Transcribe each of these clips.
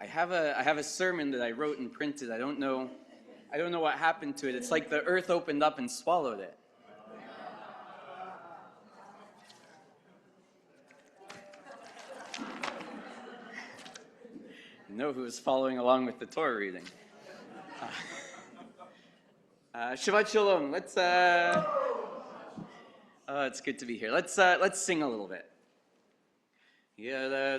I have a sermon that I wrote and printed. I don't know what happened to it. It's like the earth opened up and swallowed it. You know who was following along with the Torah reading? Shabbat Shalom. Let's. It's good to be here. Let's sing a little bit. Yada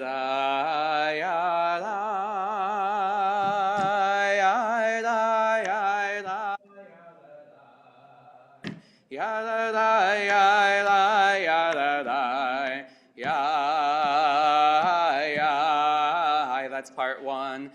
that's part one.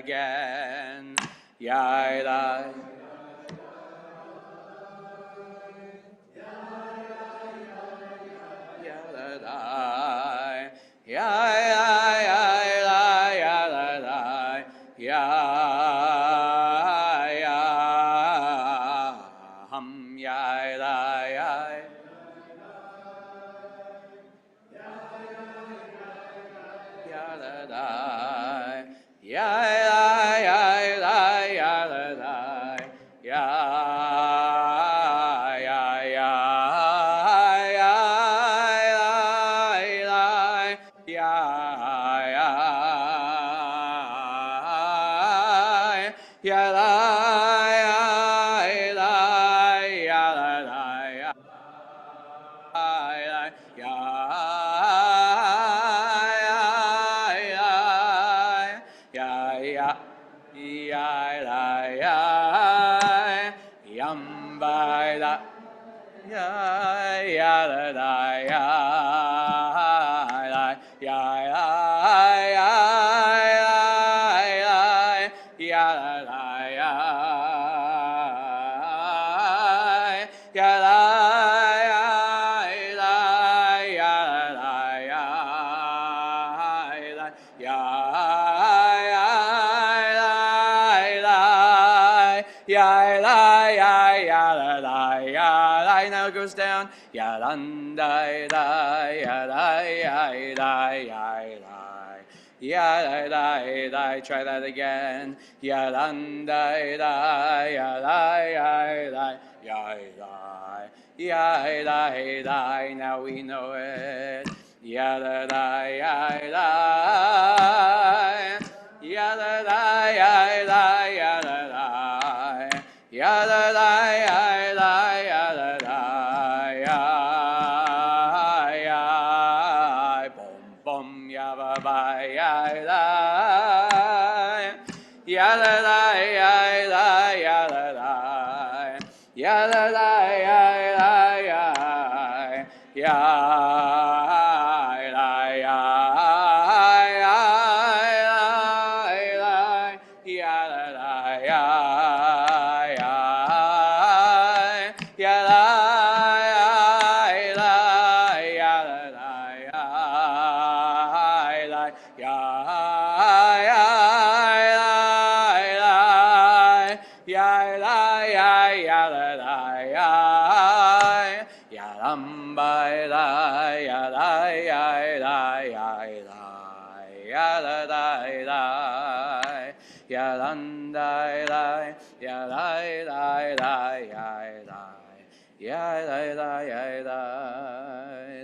Again. Now it goes down. Try that again. Now we know it.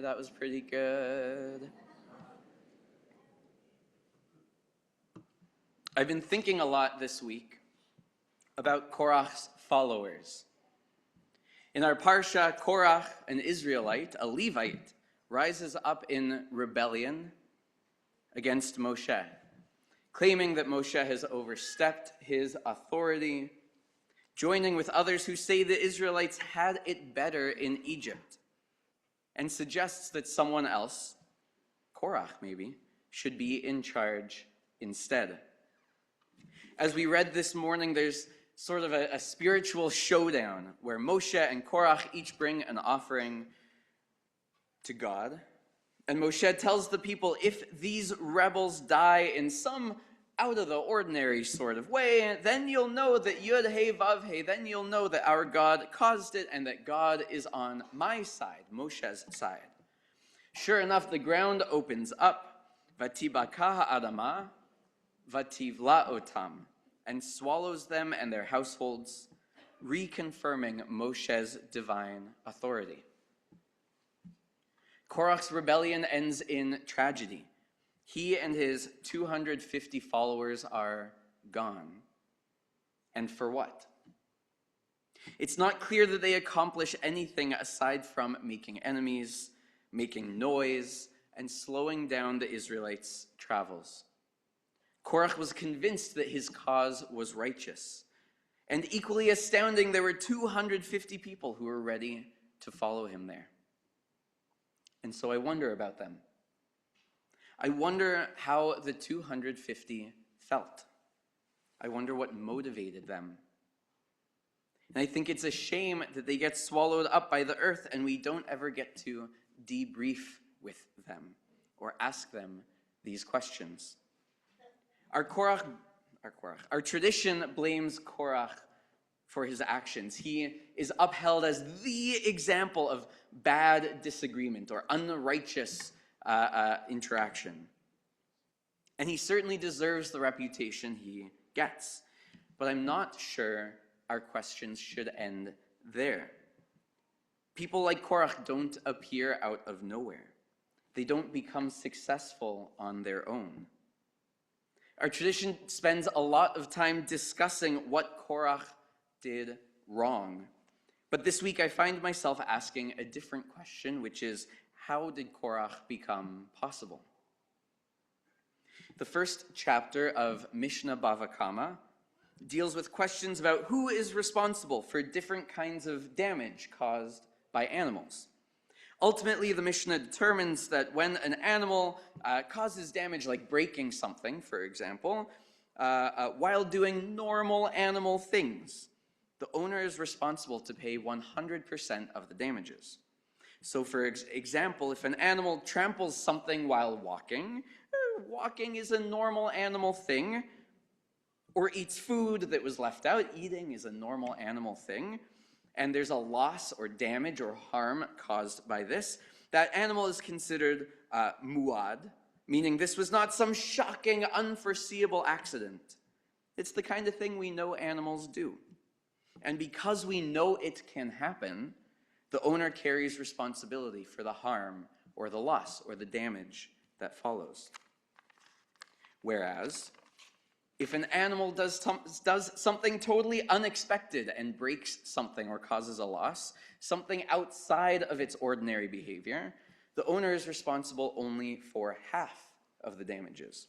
That was pretty good. I've been thinking a lot this week about Korach's followers. In our Parsha, Korach, an Israelite, a Levite, rises up in rebellion against Moshe, claiming that Moshe has overstepped his authority, joining with others who say the Israelites had it better in Egypt, and suggests that someone else, Korach maybe, should be in charge instead. As we read this morning, there's sort of a spiritual showdown where Moshe and Korach each bring an offering to God, And Moshe tells the people, if these rebels die in some out of the ordinary sort of way, then you'll know that Yud He Vav He, then you'll know that our God caused it and that God is on my side, Moshe's side. Sure enough, the ground opens up, Vatibaka ha'adama, vativla otam, and swallows them and their households, reconfirming Moshe's divine authority. Korach's rebellion ends in tragedy. He and his 250 followers are gone. And for what? It's not clear that they accomplish anything aside from making enemies, making noise, and slowing down the Israelites' travels. Korach was convinced that his cause was righteous. And equally astounding, there were 250 people who were ready to follow him there. And so I wonder about them. I wonder how the 250 felt. I wonder what motivated them. And I think it's a shame that they get swallowed up by the earth and we don't ever get to debrief with them or ask them these questions. Our tradition blames Korach for his actions. He is upheld as the example of bad disagreement or unrighteous interaction. And he certainly deserves the reputation he gets. But I'm not sure our questions should end there. People like Korach don't appear out of nowhere. They don't become successful on their own. Our tradition spends a lot of time discussing what Korach did wrong. But this week I find myself asking a different question, which is, how did Korach become possible? The first chapter of Mishnah Bava Kama deals with questions about who is responsible for different kinds of damage caused by animals. Ultimately, the Mishnah determines that when an animal causes damage, like breaking something, for example, while doing normal animal things, the owner is responsible to pay 100% of the damages. So for example, if an animal tramples something while walking, walking is a normal animal thing, or eats food that was left out, eating is a normal animal thing, and there's a loss or damage or harm caused by this, that animal is considered muad, meaning this was not some shocking, unforeseeable accident. It's the kind of thing we know animals do. And because we know it can happen, the owner carries responsibility for the harm or the loss or the damage that follows. Whereas, if an animal does something totally unexpected and breaks something or causes a loss, something outside of its ordinary behavior, the owner is responsible only for half of the damages.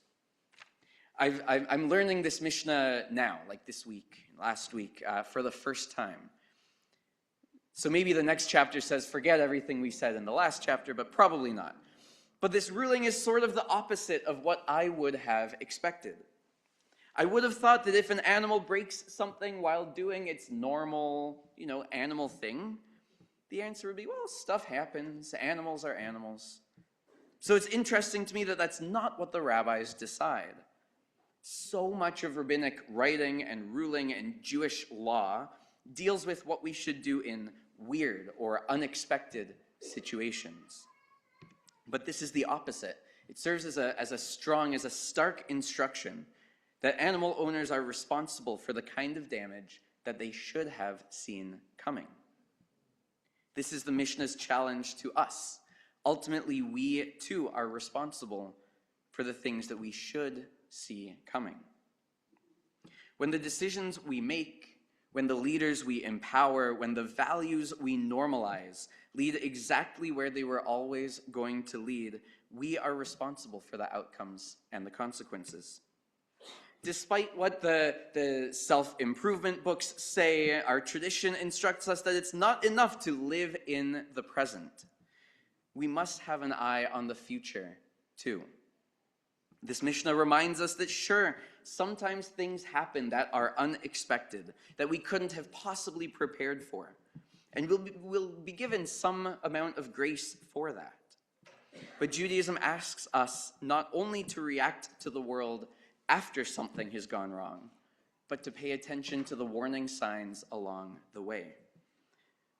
I'm learning this Mishnah now, like this week, last week, for the first time. So maybe the next chapter says, forget everything we said in the last chapter, but probably not. But this ruling is sort of the opposite of what I would have expected. I would have thought that if an animal breaks something while doing its normal, animal thing, the answer would be, well, stuff happens, animals are animals. So it's interesting to me that that's not what the rabbis decide. So much of rabbinic writing and ruling and Jewish law deals with what we should do in weird or unexpected situations. But this is the opposite. It serves as a stark instruction that animal owners are responsible for the kind of damage that they should have seen coming. This is the Mishnah's challenge to us. Ultimately, we too are responsible for the things that we should see coming. When the decisions we make, when the leaders we empower, when the values we normalize lead exactly where they were always going to lead, we are responsible for the outcomes and the consequences. Despite what the self-improvement books say, our tradition instructs us that it's not enough to live in the present. We must have an eye on the future, too. This Mishnah reminds us that sure, sometimes things happen that are unexpected, that we couldn't have possibly prepared for. And we'll be given some amount of grace for that. But Judaism asks us not only to react to the world after something has gone wrong, but to pay attention to the warning signs along the way.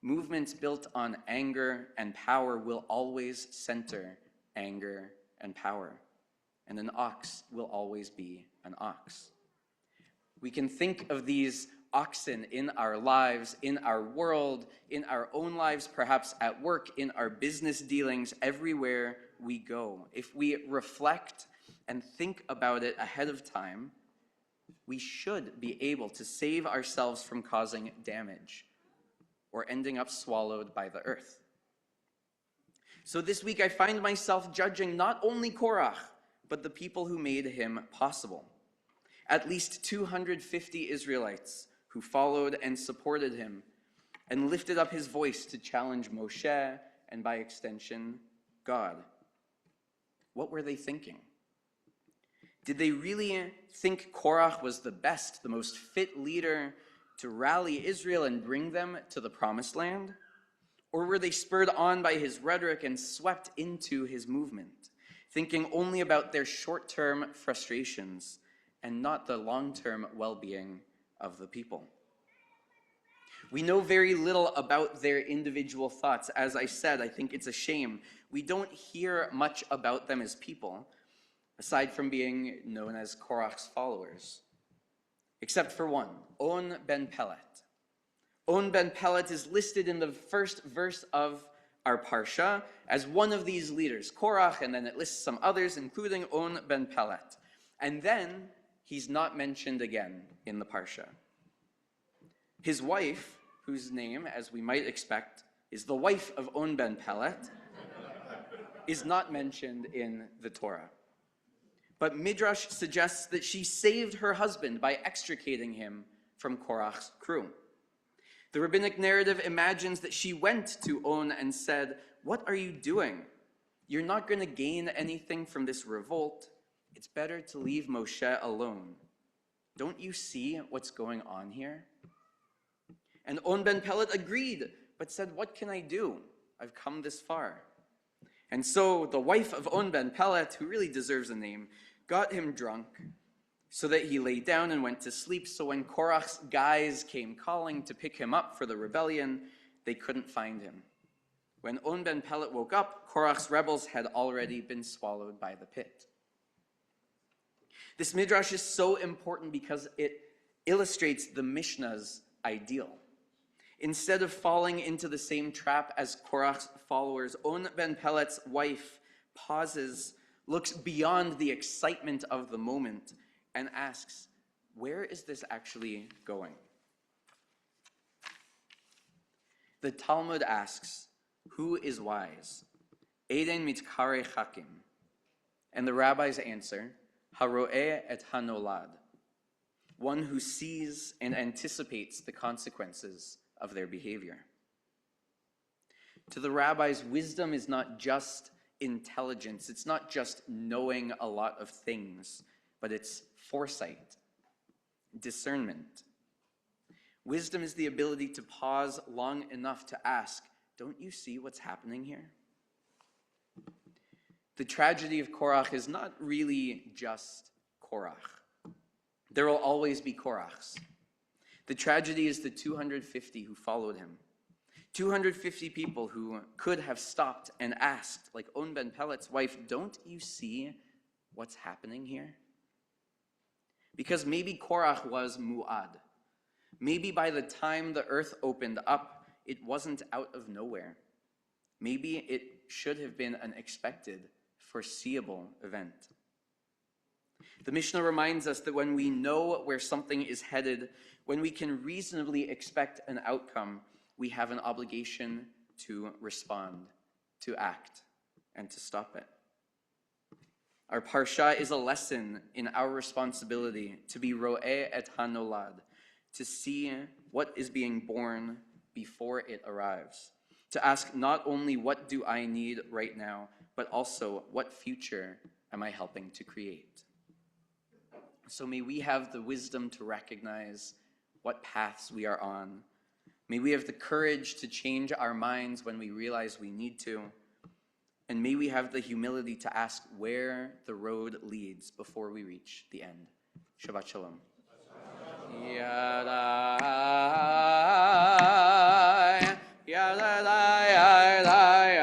Movements built on anger and power will always center anger and power, and an ox will always be an ox. We can think of these oxen in our lives, in our world, in our own lives, perhaps at work, in our business dealings, everywhere we go. If we reflect and think about it ahead of time, we should be able to save ourselves from causing damage or ending up swallowed by the earth. So this week I find myself judging not only Korach, but the people who made him possible. At least 250 Israelites who followed and supported him and lifted up his voice to challenge Moshe and by extension, God. What were they thinking? Did they really think Korach was the best, the most fit leader to rally Israel and bring them to the promised land? Or were they spurred on by his rhetoric and swept into his movement, thinking only about their short-term frustrations and not the long-term well-being of the people? We know very little about their individual thoughts. As I said, I think it's a shame. We don't hear much about them as people, aside from being known as Korach's followers, except for one, On ben Pelet. On ben Pelet is listed in the first verse of our Parsha as one of these leaders, Korach, and then it lists some others, including On ben Pelet. And then he's not mentioned again in the Parsha. His wife, whose name, as we might expect, is the wife of On ben Pelet, is not mentioned in the Torah. But Midrash suggests that she saved her husband by extricating him from Korach's crew. The rabbinic narrative imagines that she went to On and said, "What are you doing? You're not going to gain anything from this revolt. It's better to leave Moshe alone. Don't you see what's going on here?" And On ben Pelet agreed, but said, "What can I do? I've come this far." And so the wife of On ben Pelet, who really deserves a name, got him drunk so that he lay down and went to sleep. So when Korach's guys came calling to pick him up for the rebellion, they couldn't find him. When On ben Pelet woke up, Korach's rebels had already been swallowed by the pit. This midrash is so important because it illustrates the Mishnah's ideal. Instead of falling into the same trap as Korach's followers, On ben Pelet's wife pauses, looks beyond the excitement of the moment, and asks, where is this actually going? The Talmud asks, who is wise? Eiden mitkare chakim. And the rabbis answer, haro'eh et hanolad. One who sees and anticipates the consequences of their behavior. To the rabbis, wisdom is not just intelligence. It's not just knowing a lot of things, but it's foresight, discernment. Wisdom is the ability to pause long enough to ask, don't you see what's happening here? The tragedy of Korach is not really just Korach. There will always be Korachs. The tragedy is the 250 who followed him. 250 people who could have stopped and asked, like On ben Pelet's wife, don't you see what's happening here? Because maybe Korach was mu'ad. Maybe by the time the earth opened up, it wasn't out of nowhere. Maybe it should have been an expected, foreseeable event. The Mishnah reminds us that when we know where something is headed, when we can reasonably expect an outcome, we have an obligation to respond, to act, and to stop it. Our parsha is a lesson in our responsibility to be ro'eh et hanolad, to see what is being born before it arrives, to ask not only what do I need right now, but also what future am I helping to create. So may we have the wisdom to recognize what paths we are on. May we have the courage to change our minds when we realize we need to. And may we have the humility to ask where the road leads before we reach the end. Shabbat Shalom. Yadai, yadai, yadai,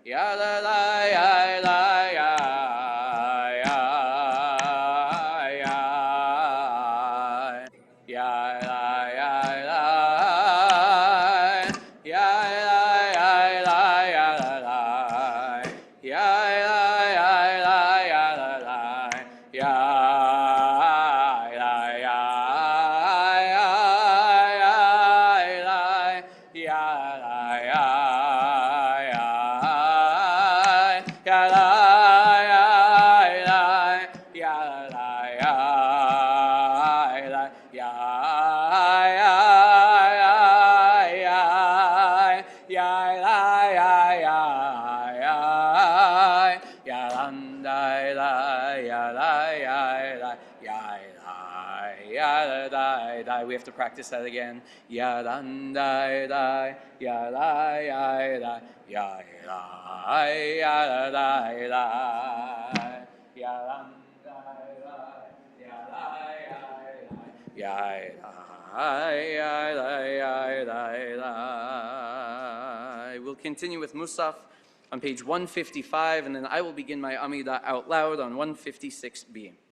yadai, yadai, We have to practice that again. Yadandai dai, yadai yadai, yadai yadai dai, yadandai dai, yadai yadai dai. We'll continue with Musaf on page 155, and then I will begin my Amidah out loud on 156b.